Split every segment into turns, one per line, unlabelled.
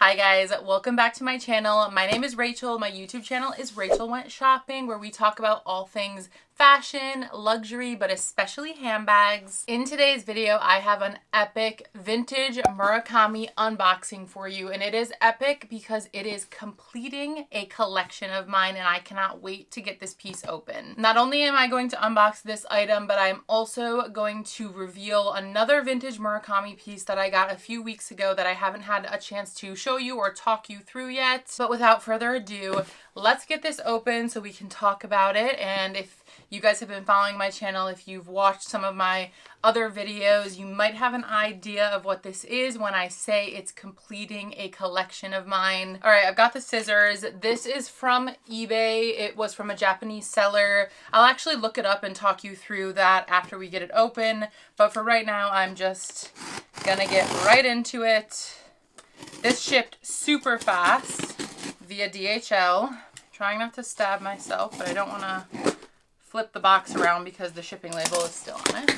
Hi guys, welcome back to my channel. My name is Rachel. My YouTube channel is Rachel Went Shopping, where we talk about all things fashion, luxury, but especially handbags. In today's video, I have an epic vintage Murakami unboxing for you, and it is epic because it is completing a collection of mine, and I cannot wait to get this piece open. Not only am I going to unbox this item, but I'm also going to reveal another vintage Murakami piece that I got a few weeks ago that I haven't had a chance to show you or talk you through yet. But without further ado, let's get this open so we can talk about it. And if you guys have been following my channel, if you've watched some of my other videos, you might have an idea of what this is when I say it's completing a collection of mine. All right, I've got the scissors. This is from eBay. It was from a Japanese seller. I'll actually look it up and talk you through that after we get it open. But for right now, I'm just gonna get right into it. This shipped super fast via DHL. Trying not to stab myself, but I don't want to flip the box around because the shipping label is still on it.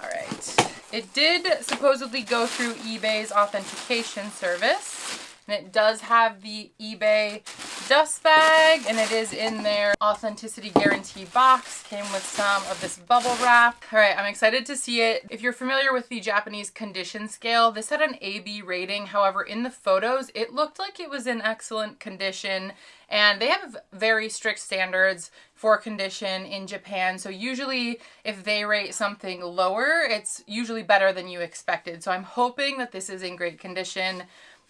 All right. It did supposedly go through eBay's authentication service. And it does have the eBay dust bag, and it is in their authenticity guarantee box. Came with some of this bubble wrap. All right, I'm excited to see it. If you're familiar with the Japanese condition scale, this had an AB rating. However, in the photos, it looked like it was in excellent condition, and they have very strict standards for condition in Japan. So usually if they rate something lower, it's usually better than you expected. So I'm hoping that this is in great condition.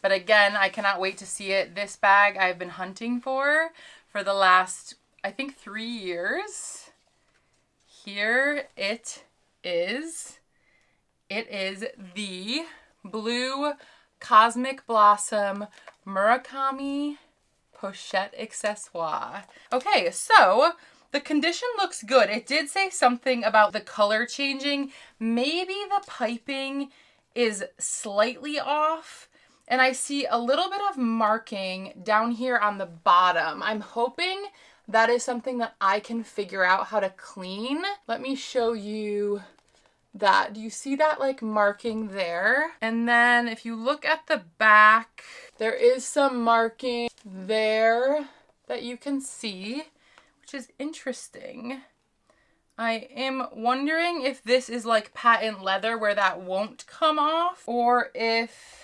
But again, I cannot wait to see it. This bag I've been hunting for the last, I think, 3 years. Here it is. It is the Blue Cosmic Blossom Murakami Pochette accessoire. Okay, so the condition looks good. It did say something about the color changing. Maybe the piping is slightly off. And I see a little bit of marking down here on the bottom. I'm hoping that is something that I can figure out how to clean. Let me show you that. Do you see that like marking there? And then if you look at the back, there is some marking there that you can see, which is interesting. I am wondering if this is like patent leather where that won't come off, or if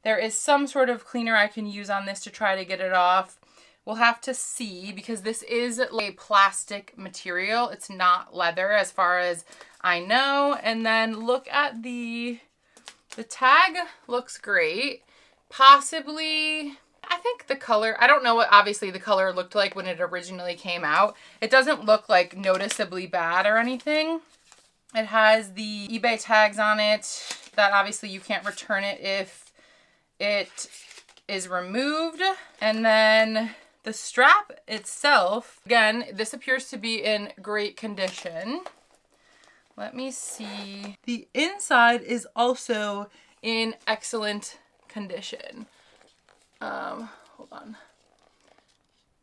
there is some sort of cleaner I can use on this to try to get it off. We'll have to see, because this is a plastic material. It's not leather as far as I know. And then look at the tag looks great. Possibly, I think the color, I don't know what obviously the color looked like when it originally came out. It doesn't look like noticeably bad or anything. It has the eBay tags on it that obviously you can't return it if it is removed. And then the strap itself, again, this appears to be in great condition. Let me see. The inside is also in excellent condition. Hold on.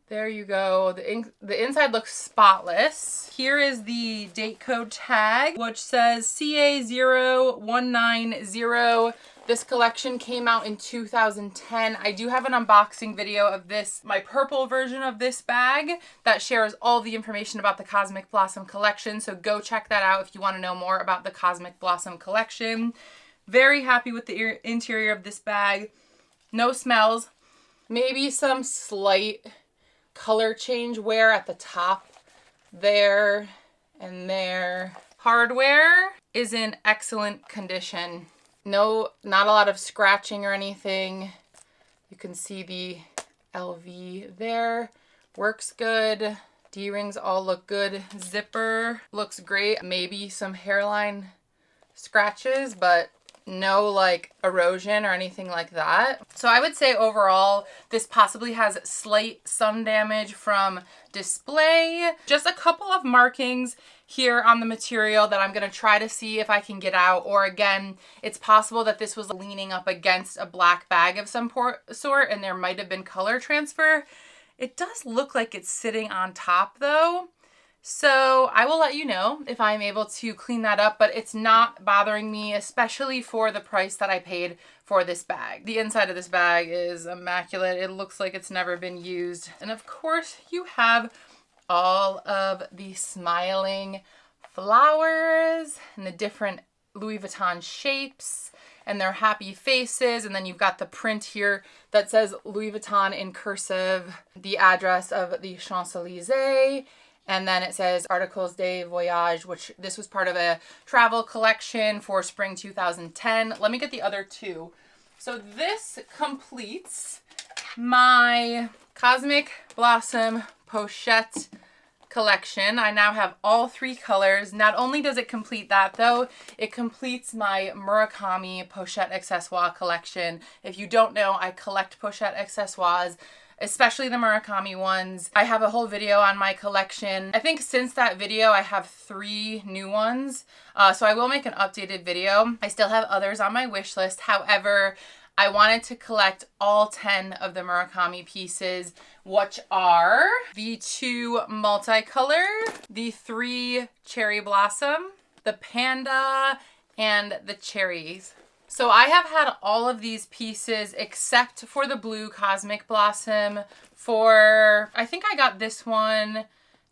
There you go. The inside looks spotless. Here is the date code tag, which says CA0190. This collection came out in 2010. I do have an unboxing video of this, my purple version of this bag, that shares all the information about the Cosmic Blossom collection. So go check that out if you want to know more about the Cosmic Blossom collection. Very happy with the interior of this bag. No smells. Maybe some slight color change wear at the top there and there. Hardware is in excellent condition. No, not a lot of scratching or anything. You can see the LV there. Works good. D-rings all look good. Zipper looks great. Maybe some hairline scratches, but no like erosion or anything like that. So I would say overall, this possibly has slight sun damage from display. Just a couple of markings here on the material that I'm gonna try to see if I can get out. Or again, it's possible that this was leaning up against a black bag of some sort and there might have been color transfer. It does look like it's sitting on top though. So I will let you know if I'm able to clean that up, but it's not bothering me, especially for the price that I paid for for this bag. The inside of this bag is immaculate. It looks like it's never been used. And of course you have all of the smiling flowers and the different Louis Vuitton shapes and their happy faces. And then you've got the print here that says Louis Vuitton in cursive, the address of the Champs-Élysées. And then it says Articles de Voyage, which this was part of a travel collection for spring 2010. Let me get the other two. So this completes my Cosmic Blossom Pochette collection. I now have all three colors. Not only does it complete that though, it completes my Murakami Pochette Accessoires collection. If you don't know, I collect Pochette Accessoires, especially the Murakami ones. I have a whole video on my collection. I think since that video, I have 3 new ones. So I will make an updated video. I still have others on my wish list. However, I wanted to collect all 10 of the Murakami pieces, which are the 2 multicolor, the 3 cherry blossom, the panda, and the cherries. So I have had all of these pieces except for the blue Cosmic Blossom for, I think I got this one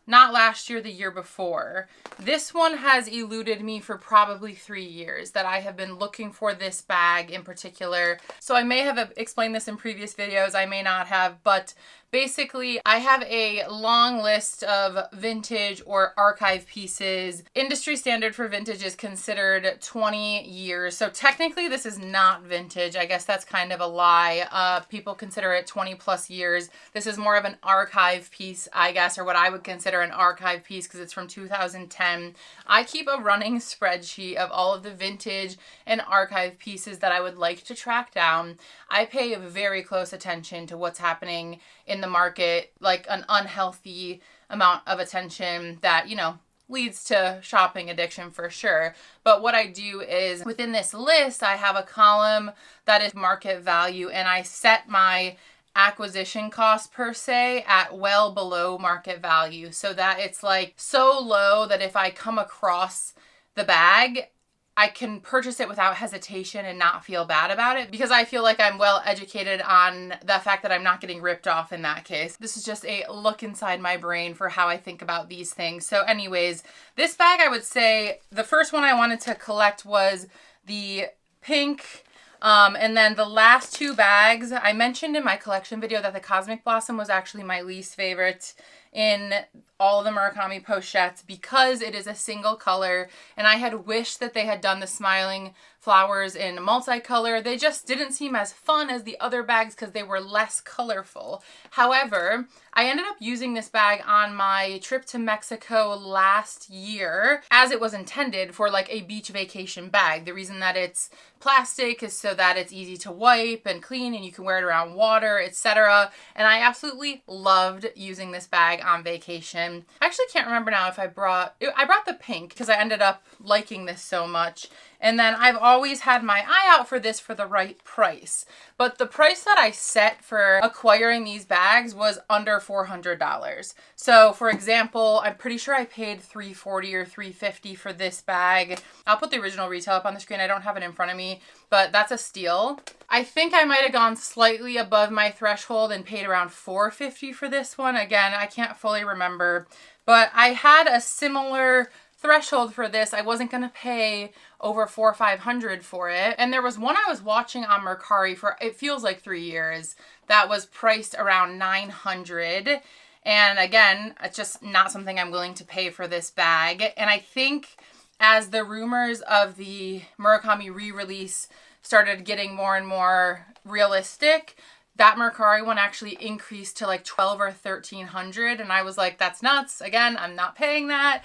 not last year, the year before. This one has eluded me for probably 3 years that I have been looking for this bag in particular. So I may have explained this in previous videos, I may not have, but basically, I have a long list of vintage or archive pieces. Industry standard for vintage is considered 20 years. So technically this is not vintage. I guess that's kind of a lie. People consider it 20 plus years. This is more of an archive piece, I guess, or what I would consider an archive piece because it's from 2010. I keep a running spreadsheet of all of the vintage and archive pieces that I would like to track down. I pay very close attention to what's happening in the market, like an unhealthy amount of attention that, you know, leads to shopping addiction for sure. But what I do is within this list, I have a column that is market value, and I set my acquisition cost per se at well below market value so that it's like so low that if I come across the bag, I can purchase it without hesitation and not feel bad about it because I feel like I'm well educated on the fact that I'm not getting ripped off in that case. This is just a look inside my brain for how I think about these things. So anyways, this bag, I would say the first one I wanted to collect was the pink. And then the last 2 bags, I mentioned in my collection video that the Cosmic Blossom was actually my least favorite in all of the Murakami Pochettes because it is a single color, and I had wished that they had done the smiling flowers in multicolor. They just didn't seem as fun as the other bags because they were less colorful. However, I ended up using this bag on my trip to Mexico last year as it was intended for like a beach vacation bag. The reason that it's plastic is so that it's easy to wipe and clean and you can wear it around water, etc. And I absolutely loved using this bag on vacation. I actually can't remember now if I brought the pink because I ended up liking this so much. And then I've always had my eye out for this for the right price. But the price that I set for acquiring these bags was under $400. So for example, I'm pretty sure I paid $340 or $350 for this bag. I'll put the original retail up on the screen. I don't have it in front of me, but that's a steal. I think I might have gone slightly above my threshold and paid around $450 for this one. Again, I can't fully remember, but I had a similar threshold for this. I wasn't going to pay over $400 or $500 for it. And there was one I was watching on Mercari for, it feels like 3 years, that was priced around $900. And again, it's just not something I'm willing to pay for this bag. And I think as the rumors of the Murakami re-release started getting more and more realistic, that Mercari one actually increased to like $1,200 or $1,300, and I was like, that's nuts. Again, I'm not paying that.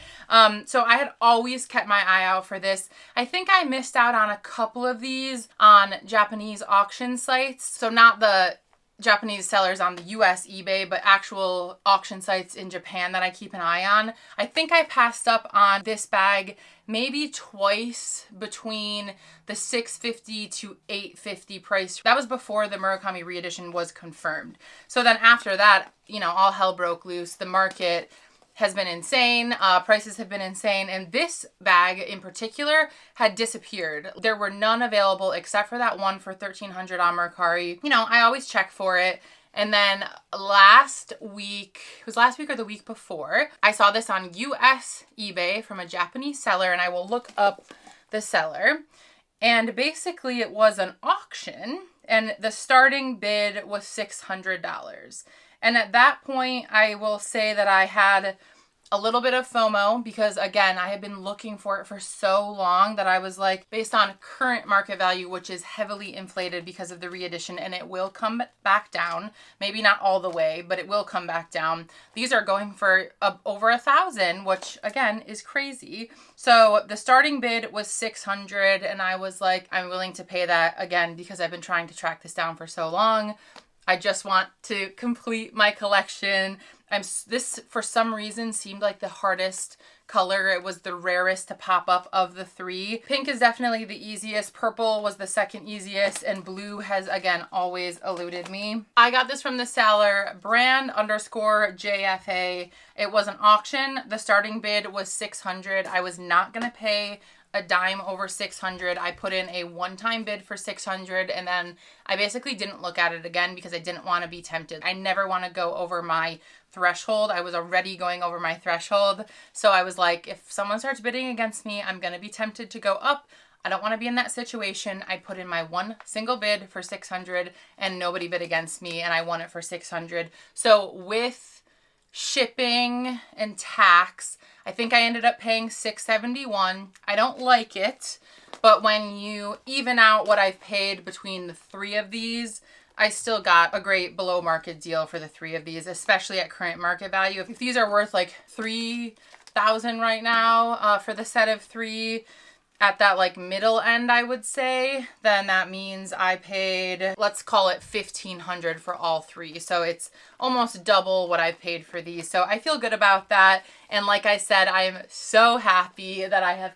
So I had always kept my eye out for this. I think I missed out on a couple of these on Japanese auction sites. So not the Japanese sellers on the US eBay, but actual auction sites in Japan that I keep an eye on. I think I passed up on this bag maybe twice between the $650 to $850 price. That was before the Murakami re-edition was confirmed. So then after that, you know, all hell broke loose. The market has been insane. Prices have been insane. And this bag in particular had disappeared. There were none available except for that one for $1,300 on Mercari. You know, I always check for it. And then last week, it was last week or the week before, I saw this on US eBay from a Japanese seller, and I will look up the seller. And basically it was an auction, and the starting bid was $600. And at that point, I will say that I had a little bit of FOMO because, again, I had been looking for it for so long that I was like, based on current market value, which is heavily inflated because of the reedition, and it will come back down. Maybe not all the way, but it will come back down. These are going for over $1,000, which, again, is crazy. So the starting bid was $600, and I was like, I'm willing to pay that, again, because I've been trying to track this down for so long. I just want to complete my collection. This, for some reason, seemed like the hardest color. It was the rarest to pop up of the three. Pink is definitely the easiest. Purple was the second easiest. And blue has, again, always eluded me. I got this from the seller, brand_JFA. It was an auction. The starting bid was $600. I was not going to pay a dime over $600. I put in a one-time bid for $600, and then I basically didn't look at it again because I didn't want to be tempted. I never want to go over my threshold. I was already going over my threshold. So I was like, if someone starts bidding against me, I'm going to be tempted to go up. I don't want to be in that situation. I put in my one single bid for $600 and nobody bid against me, and I won it for $600. So with shipping and tax, I think I ended up paying $671. I don't like it, but when you even out what I've paid between the three of these, I still got a great below market deal for the three of these, especially at current market value. If these are worth like $3,000 right now for the set of three, at that like middle end, I would say, then that means I paid, let's call it $1,500 for all three. So it's almost double what I've paid for these. So I feel good about that. And like I said, I am so happy that I have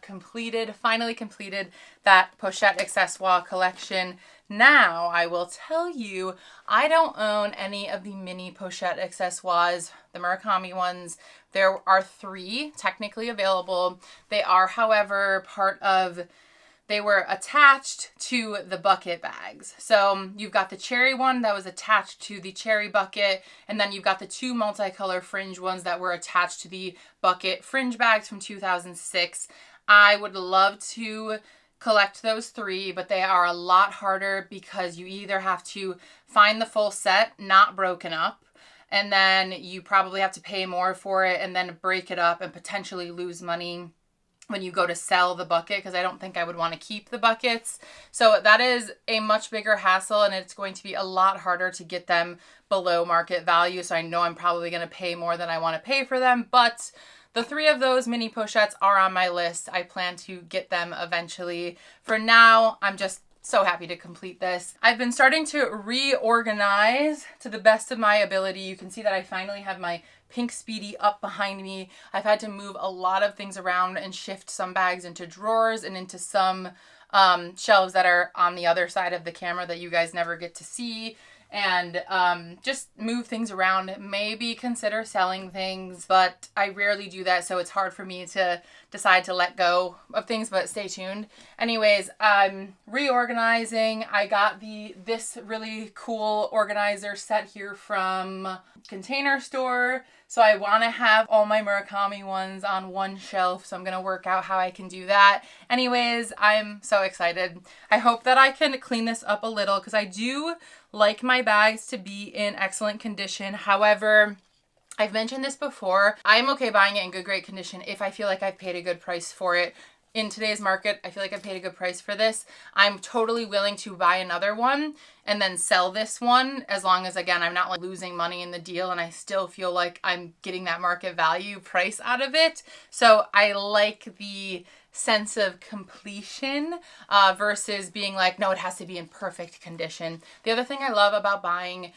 finally completed that Pochette 𝒤𝒃𝓃𝒾𝓃𝓈 collection. Now, I will tell you, I don't own any of the mini Pochette 𝒤𝒃𝓃𝓾𝓈s, the Murakami ones. There are three technically available. They are, however, they were attached to the bucket bags. So you've got the cherry one that was attached to the cherry bucket, and then you've got the two multicolor fringe ones that were attached to the bucket fringe bags from 2006. I would love to collect those three, but they are a lot harder because you either have to find the full set, not broken up, and then you probably have to pay more for it and then break it up and potentially lose money when you go to sell the bucket, because I don't think I would want to keep the buckets. So that is a much bigger hassle, and it's going to be a lot harder to get them below market value. So I know I'm probably going to pay more than I want to pay for them, but the three of those mini pochettes are on my list. I plan to get them eventually. For now, I'm just so happy to complete this. I've been starting to reorganize to the best of my ability. You can see that I finally have my pink Speedy up behind me. I've had to move a lot of things around and shift some bags into drawers and into some shelves that are on the other side of the camera that you guys never get to see. And just move things around, maybe consider selling things, but I rarely do that, so it's hard for me to decide to let go of things, but stay tuned. Anyways, I'm reorganizing. I got this really cool organizer set here from Container Store. So I want to have all my Murakami ones on one shelf, so I'm going to work out how I can do that. Anyways, I'm so excited. I hope that I can clean this up a little because I do like my bags to be in excellent condition. However, I've mentioned this before, I'm okay buying it in good, great condition if I feel like I've paid a good price for it. In today's market, I feel like I paid a good price for this. I'm totally willing to buy another one and then sell this one as long as, again, I'm not like losing money in the deal and I still feel like I'm getting that market value price out of it. So I like the sense of completion versus being like, no, it has to be in perfect condition. The other thing I love about buying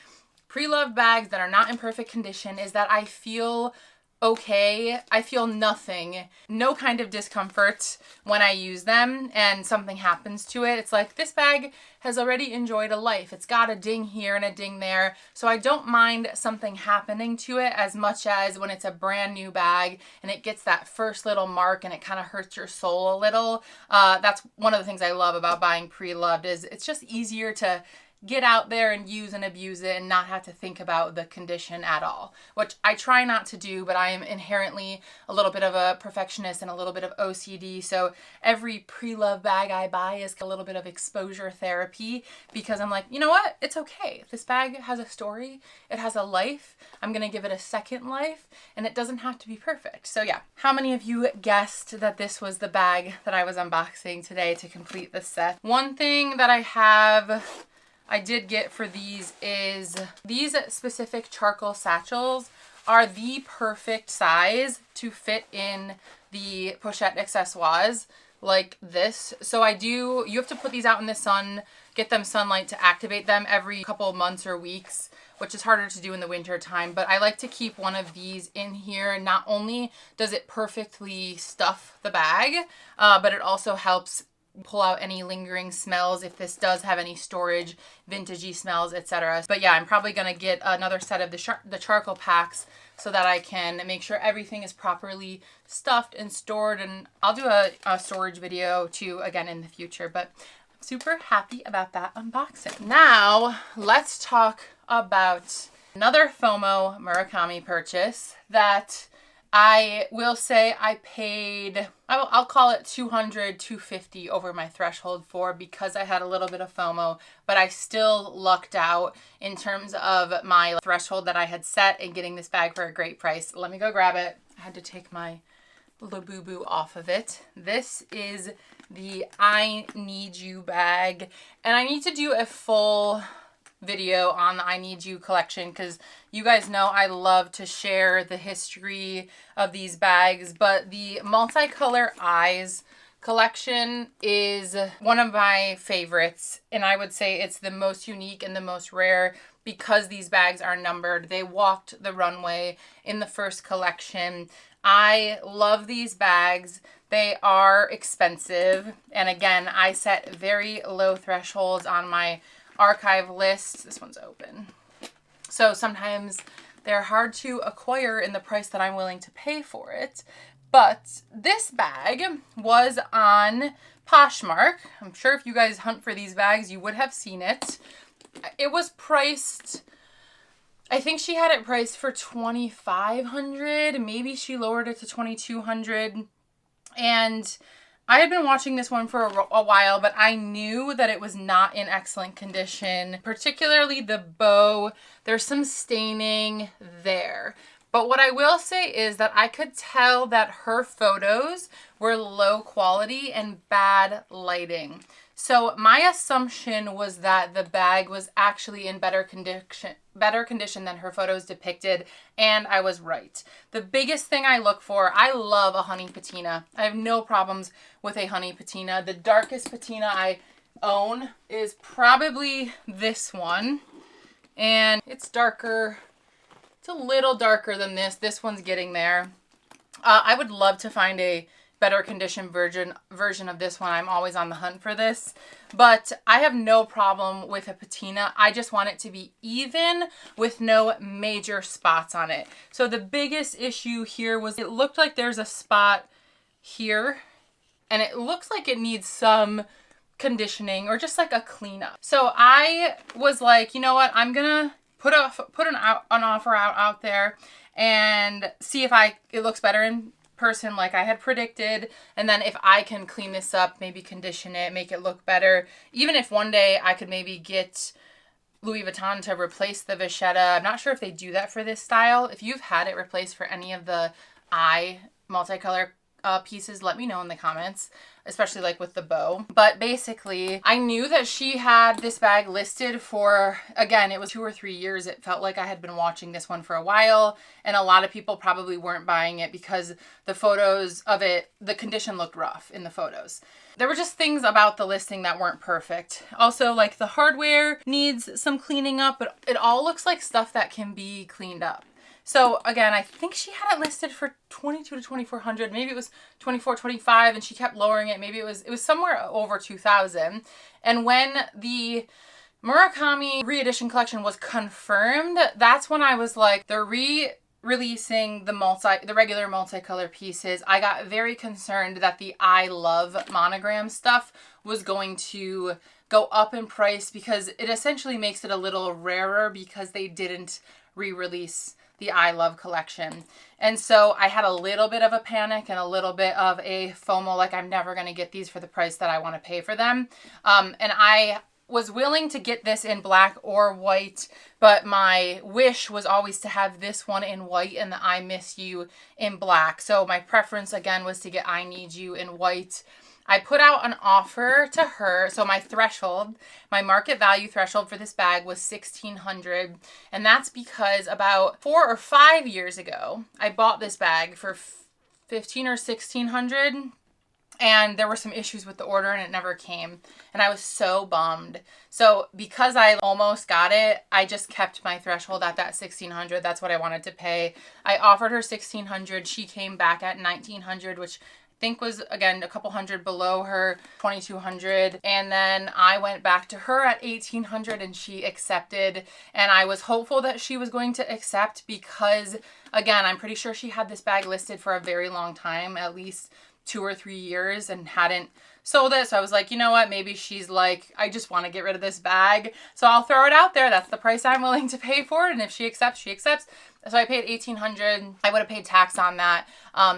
pre-loved bags that are not in perfect condition is that I feel okay. I feel nothing, no kind of discomfort when I use them and something happens to it. It's like this bag has already enjoyed a life. It's got a ding here and a ding there. So I don't mind something happening to it as much as when it's a brand new bag and it gets that first little mark and it kind of hurts your soul a little. That's one of the things I love about buying pre-loved is it's just easier to get out there and use and abuse it and not have to think about the condition at all, which I try not to do, but I am inherently a little bit of a perfectionist and a little bit of OCD. So every pre-loved bag I buy is a little bit of exposure therapy because I'm like, you know what? It's okay. This bag has a story. It has a life. I'm going to give it a second life and it doesn't have to be perfect. So yeah, how many of you guessed that this was the bag that I was unboxing today to complete the set? One thing that I did get for these is these specific charcoal satchels are the perfect size to fit in the pochette accessoires like this. So you have to put these out in the sun, get them sunlight to activate them every couple of months or weeks, which is harder to do in the winter time. But I like to keep one of these in here. Not only does it perfectly stuff the bag, but it also helps pull out any lingering smells if this does have any storage, vintagey smells, etc. But yeah, I'm probably going to get another set of the charcoal packs so that I can make sure everything is properly stuffed and stored. And I'll do a storage video too, again, in the future. But I'm super happy about that unboxing. Now, let's talk about another FOMO Murakami purchase that I will say I paid, I'll call it $200, $250 over my threshold for because I had a little bit of FOMO, but I still lucked out in terms of my threshold that I had set and getting this bag for a great price. Let me go grab it. I had to take my Labubu off of it. This is the I Need You bag, and I need to do a full video on the I Need You collection because you guys know I love to share the history of these bags, but the multicolor eyes collection is one of my favorites, and I would say it's the most unique and the most rare because these bags are numbered. They walked the runway in the first collection. I love these bags. They are expensive, and again, I set very low thresholds on my archive list. This one's open. So sometimes they're hard to acquire in the price that I'm willing to pay for it. But this bag was on Poshmark. I'm sure if you guys hunt for these bags, you would have seen it. It was priced, I think she had it priced for $2,500. Maybe she lowered it to $2,200. And I had been watching this one for a while, but I knew that it was not in excellent condition, particularly the bow. There's some staining there. But what I will say is that I could tell that her photos were low quality and bad lighting. So my assumption was that the bag was actually in better condition than her photos depicted, and I was right. The biggest thing I look for, I love a honey patina. I have no problems with a honey patina. The darkest patina I own is probably this one, and it's darker. It's a little darker than this. This one's getting there. I would love to find a better condition version of this one. I'm always on the hunt for this, but I have no problem with a patina. I just want it to be even with no major spots on it. So the biggest issue here was it looked like there's a spot here and it looks like it needs some conditioning or just like a cleanup. So I was like, you know what? I'm gonna put an offer out there and see if it looks better in person like I had predicted, and then if I can clean this up, maybe condition it, make it look better. Even if one day I could maybe get Louis Vuitton to replace the vachetta. I'm not sure if they do that for this style. If you've had it replaced for any of the eye multicolor pieces, let me know in the comments, especially like with the bow. But basically, I knew that she had this bag listed for, again, it was 2 or 3 years. It felt like I had been watching this one for a while, and a lot of people probably weren't buying it because the photos of it, the condition looked rough in the photos. There were just things about the listing that weren't perfect. Also, like the hardware needs some cleaning up, but it all looks like stuff that can be cleaned up. So again, I think she had it listed for 22 to 2400. Maybe it was 24, 25, and she kept lowering it. Maybe it was somewhere over 2000. And when the Murakami re-edition collection was confirmed, that's when I was like, they're releasing the regular multicolor pieces. I got very concerned that the I Love monogram stuff was going to go up in price, because it essentially makes it a little rarer because they didn't re-release the I Love collection. And so I had a little bit of a panic and a little bit of a FOMO, like I'm never going to get these for the price that I want to pay for them. And I was willing to get this in black or white, but my wish was always to have this one in white and the I Miss You in black. So my preference again was to get I Need You in white. I put out an offer to her. So my threshold, my market value threshold for this bag was $1,600. And that's because about 4 or 5 years ago, I bought this bag for $1,500 or $1,600. And there were some issues with the order and it never came. And I was so bummed. So because I almost got it, I just kept my threshold at that $1,600. That's what I wanted to pay. I offered her $1,600. She came back at $1,900, which I think was, again, a couple hundred below her, $2,200. And then I went back to her at $1,800 and she accepted. And I was hopeful that she was going to accept because, again, I'm pretty sure she had this bag listed for a very long time, at least 2 or 3 years, and hadn't sold it. So I was like, you know what, maybe she's like, I just want to get rid of this bag, so I'll throw it out there. That's the price I'm willing to pay for it, and if she accepts, she accepts. So I paid $1,800. I would have paid tax on that.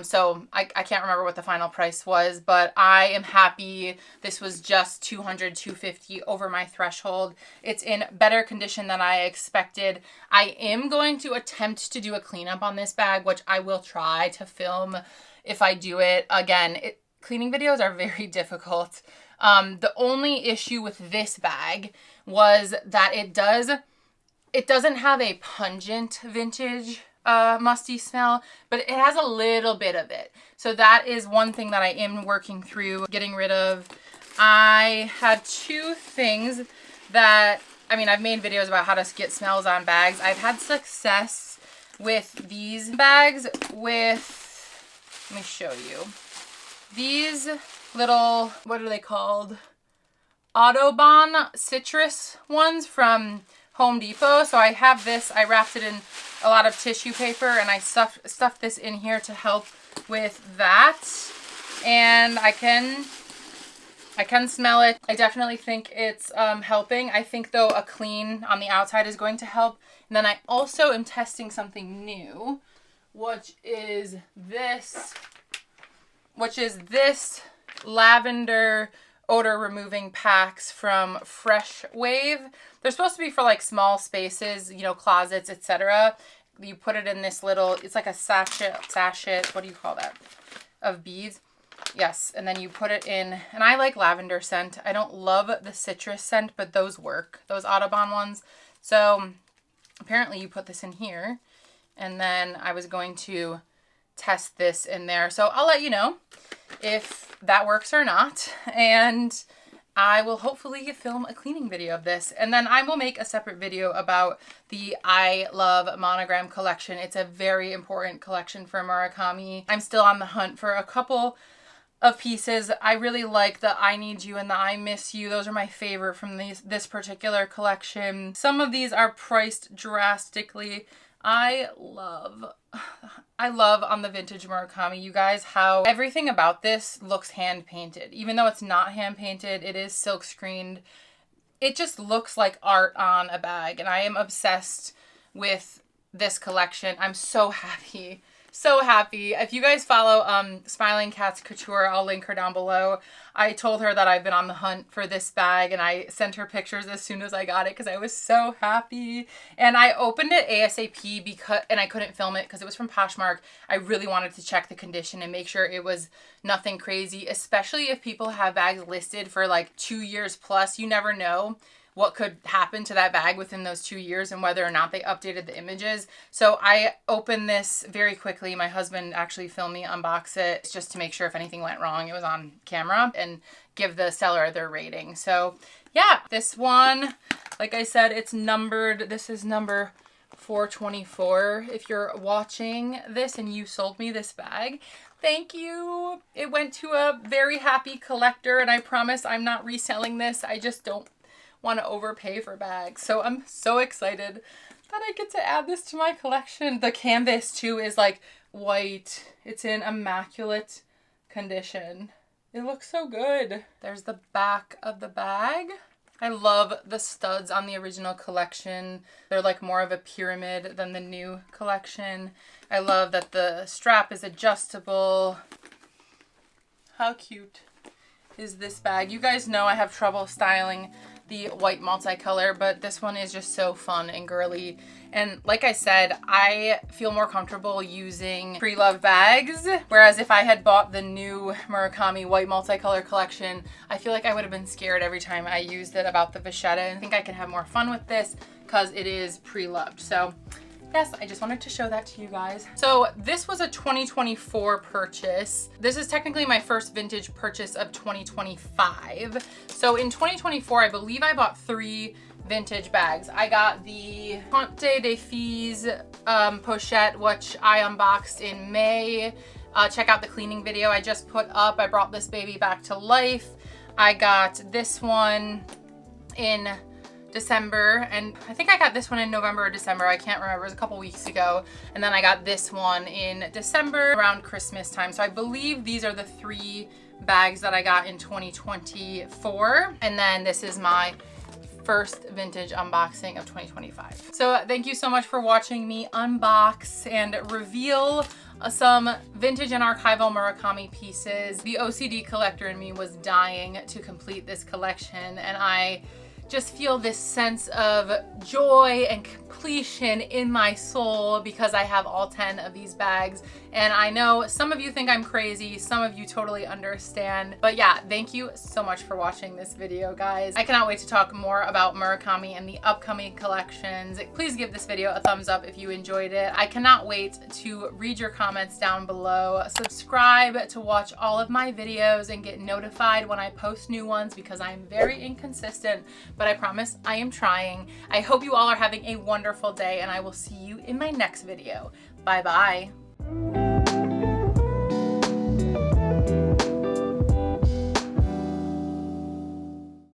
So I can't remember what the final price was, but I am happy. This was just $200, $250 over my threshold. It's in better condition than I expected. I am going to attempt to do a cleanup on this bag, which I will try to film if I do it. Again, cleaning videos are very difficult. The only issue with this bag was that it doesn't have a pungent vintage musty smell, but it has a little bit of it. So that is one thing that I am working through getting rid of. I had 2 things that, I mean, I've made videos about how to get smells on bags. I've had success with these bags with, let me show you. These little, what are they called? Odor citrus ones from Home Depot. So I have this, I wrapped it in a lot of tissue paper and I stuffed this in here to help with that. And I can smell it. I definitely think it's helping. I think though a clean on the outside is going to help. And then I also am testing something new, which is this lavender odor removing packs from Fresh Wave. They're supposed to be for like small spaces, you know, closets, etc. You put it in this little, it's like a sachet, what do you call that? Of beads. Yes, and then you put it in, and I like lavender scent. I don't love the citrus scent, but those work, those Audubon ones. So apparently you put this in here, and then I was going to test this in there. So I'll let you know if that works or not, and I will hopefully film a cleaning video of this, and then I will make a separate video about the I Love monogram collection. It's a very important collection for Murakami. I'm still on the hunt for a couple of pieces. I really like the I Need You and the I Miss You. Those are my favorite from this particular collection. Some of these are priced drastically. I love on the vintage Murakami, you guys, how everything about this looks hand painted. Even though it's not hand painted, it is silk screened. It just looks like art on a bag, and I am obsessed with this collection. I'm so happy. So happy. If you guys follow Smiling Cats Couture, I'll link her down below. I told her that I've been on the hunt for this bag, and I sent her pictures as soon as I got it because I was so happy. And I opened it ASAP and I couldn't film it because it was from Poshmark. I really wanted to check the condition and make sure it was nothing crazy, especially if people have bags listed for like 2 years plus. You never know what could happen to that bag within those 2 years and whether or not they updated the images. So I opened this very quickly. My husband actually filmed me unbox it just to make sure if anything went wrong, it was on camera, and give the seller their rating. So yeah, this one, like I said, it's numbered. This is number $4.24. If you're watching this and you sold me this bag, thank you. It went to a very happy collector, and I promise I'm not reselling this. I just don't want to overpay for bags. So I'm so excited that I get to add this to my collection. The canvas too is like white. It's in immaculate condition. It looks so good. There's the back of the bag. I love the studs on the original collection. They're like more of a pyramid than the new collection. I love that the strap is adjustable. How cute is this bag? You guys know I have trouble styling the white multicolor, but this one is just so fun and girly. And like I said, I feel more comfortable using pre-loved bags, whereas if I had bought the new Murakami white multicolor collection, I feel like I would have been scared every time I used it about the vachetta. And I think I can have more fun with this because it is pre-loved. So yes, I just wanted to show that to you guys. So this was a 2024 purchase. This is technically my first vintage purchase of 2025. So in 2024, I believe I bought 3 vintage bags. I got the 𝒞𝒽𝒾𝓃𝒹𝓈 Pochette, which I unboxed in May. Check out the cleaning video I just put up. I brought this baby back to life. I got this one in December, and I think I got this one in November or December. I can't remember. It was a couple weeks ago. And then I got this one in December around Christmas time. So I believe these are the 3 bags that I got in 2024. And then this is my first vintage unboxing of 2025. So thank you so much for watching me unbox and reveal some vintage and archival Murakami pieces. The OCD collector in me was dying to complete this collection, and I just feel this sense of joy and completion in my soul because I have all 10 of these bags. And I know some of you think I'm crazy, some of you totally understand. But yeah, thank you so much for watching this video, guys. I cannot wait to talk more about Murakami and the upcoming collections. Please give this video a thumbs up if you enjoyed it. I cannot wait to read your comments down below. Subscribe to watch all of my videos and get notified when I post new ones because I'm very inconsistent, but I promise I am trying. I hope you all are having a wonderful day, and I will see you in my next video. Bye bye.